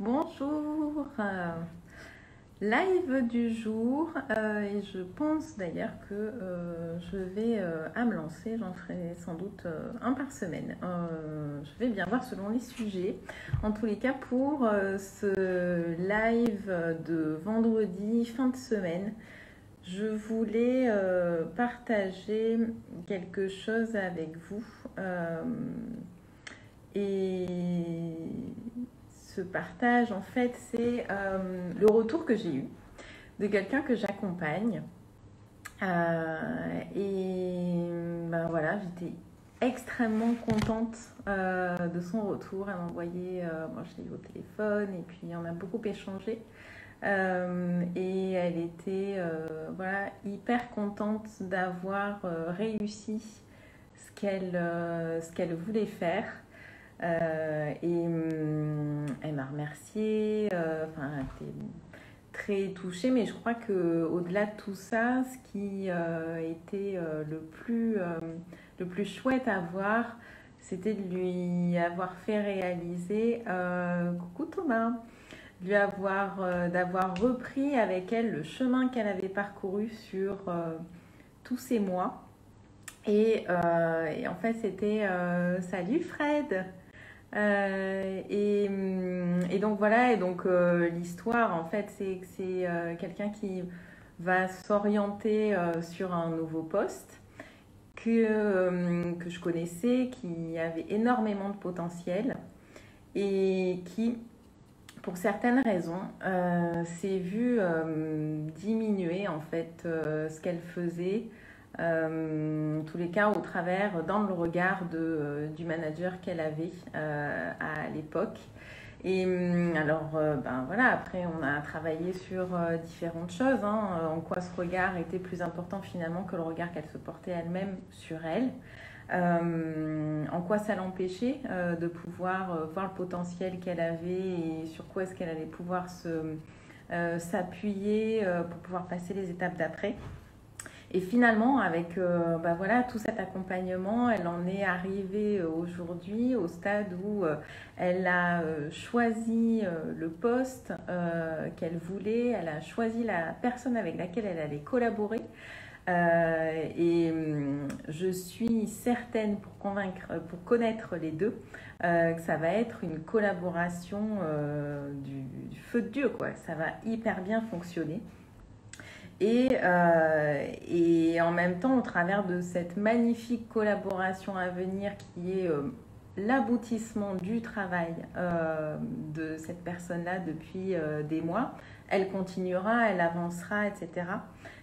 Bonjour, live du jour et je pense d'ailleurs que je vais à me lancer, j'en ferai sans doute un par semaine. Je vais bien voir selon les sujets. En tous les cas pour ce live de vendredi fin de semaine, je voulais partager quelque chose avec vous et ce partage, en fait, c'est le retour que j'ai eu de quelqu'un que j'accompagne. Et ben voilà, j'étais extrêmement contente de son retour. Elle m'a envoyé, moi je l'ai eu au téléphone et puis on a beaucoup échangé. Et elle était voilà, hyper contente d'avoir réussi ce qu'elle voulait faire. Elle m'a remercié, enfin, elle était très touchée, mais je crois qu'au-delà de tout ça, ce qui était le plus chouette à voir, c'était de lui avoir fait réaliser, coucou Thomas, d'avoir repris avec elle le chemin qu'elle avait parcouru sur tous ces mois. Et en fait, c'était salut Fred. Et donc voilà, et donc l'histoire en fait c'est que c'est quelqu'un qui va s'orienter sur un nouveau poste que je connaissais, qui avait énormément de potentiel et qui, pour certaines raisons, s'est vu diminuer en fait ce qu'elle faisait. En tous les cas au travers dans le regard du manager qu'elle avait à l'époque. Et alors ben voilà, après on a travaillé sur différentes choses, hein, en quoi ce regard était plus important finalement que le regard qu'elle se portait elle-même sur elle, en quoi ça l'empêchait de pouvoir voir le potentiel qu'elle avait et sur quoi est-ce qu'elle allait pouvoir s'appuyer pour pouvoir passer les étapes d'après. Et finalement, avec bah voilà, tout cet accompagnement, elle en est arrivée aujourd'hui au stade où elle a choisi le poste qu'elle voulait, elle a choisi la personne avec laquelle elle allait collaborer. Je suis certaine, pour connaître les deux, que ça va être une collaboration du feu de Dieu, quoi. Ça va hyper bien fonctionner. Et en même temps, au travers de cette magnifique collaboration à venir qui est l'aboutissement du travail de cette personne-là depuis des mois, elle continuera, elle avancera, etc.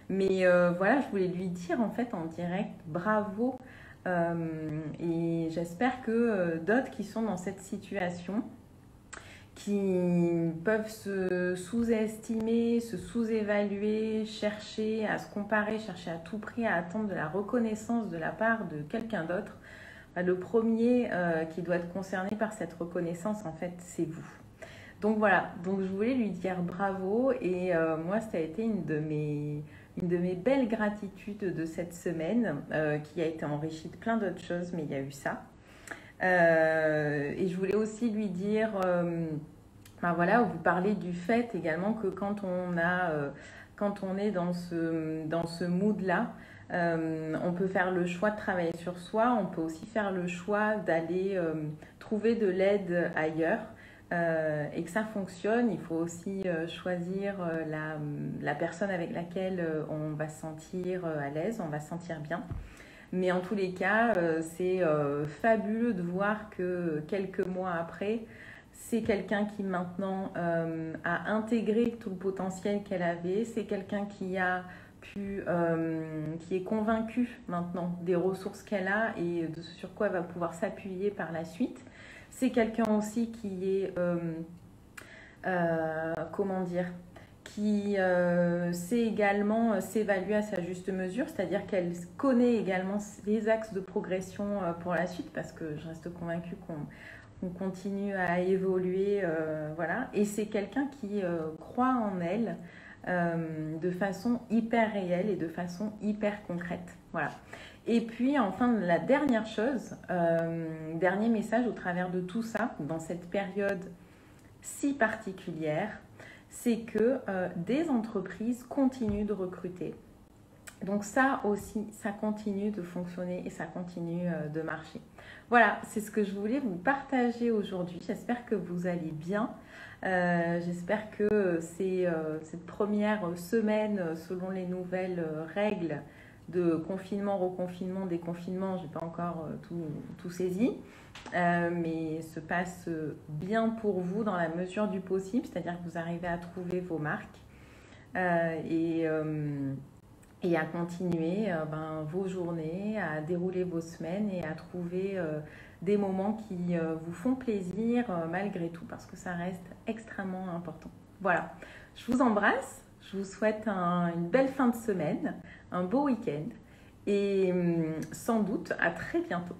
Mais voilà, je voulais lui dire en fait en direct, bravo. Et j'espère que d'autres qui sont dans cette situation, qui peuvent se sous-estimer, se sous-évaluer, chercher à se comparer, chercher à tout prix à attendre de la reconnaissance de la part de quelqu'un d'autre. Le premier qui doit être concerné par cette reconnaissance, en fait, c'est vous. Donc voilà, donc je voulais lui dire bravo et moi, ça a été une de mes belles gratitudes de cette semaine qui a été enrichie de plein d'autres choses, mais il y a eu ça. Et je voulais aussi lui dire, ben voilà, vous parlez du fait également que quand on est dans ce mood-là, on peut faire le choix de travailler sur soi, on peut aussi faire le choix d'aller trouver de l'aide ailleurs. Et que ça fonctionne, il faut aussi choisir la personne avec laquelle on va se sentir à l'aise, on va se sentir bien. Mais en tous les cas, c'est fabuleux de voir que quelques mois après, c'est quelqu'un qui maintenant a intégré tout le potentiel qu'elle avait. C'est quelqu'un qui est convaincu maintenant des ressources qu'elle a et de ce sur quoi elle va pouvoir s'appuyer par la suite. C'est quelqu'un aussi qui est, comment dire, qui sait également s'évaluer à sa juste mesure, c'est-à-dire qu'elle connaît également les axes de progression pour la suite, parce que je reste convaincue qu'on continue à évoluer, voilà. Et c'est quelqu'un qui croit en elle de façon hyper réelle et de façon hyper concrète, voilà. Et puis enfin la dernière chose, dernier message au travers de tout ça, dans cette période si particulière, c'est que des entreprises continuent de recruter. Donc ça aussi, ça continue de fonctionner et ça continue de marcher. Voilà, c'est ce que je voulais vous partager aujourd'hui. J'espère que vous allez bien. J'espère que cette première semaine, selon les nouvelles règles de confinement, reconfinement, déconfinement, je n'ai pas encore tout saisi, mais se passe bien pour vous dans la mesure du possible, c'est-à-dire que vous arrivez à trouver vos marques et à continuer vos journées, à dérouler vos semaines et à trouver des moments qui vous font plaisir malgré tout, parce que ça reste extrêmement important. Voilà, je vous embrasse, je vous souhaite une belle fin de semaine, un beau week-end et sans doute à très bientôt.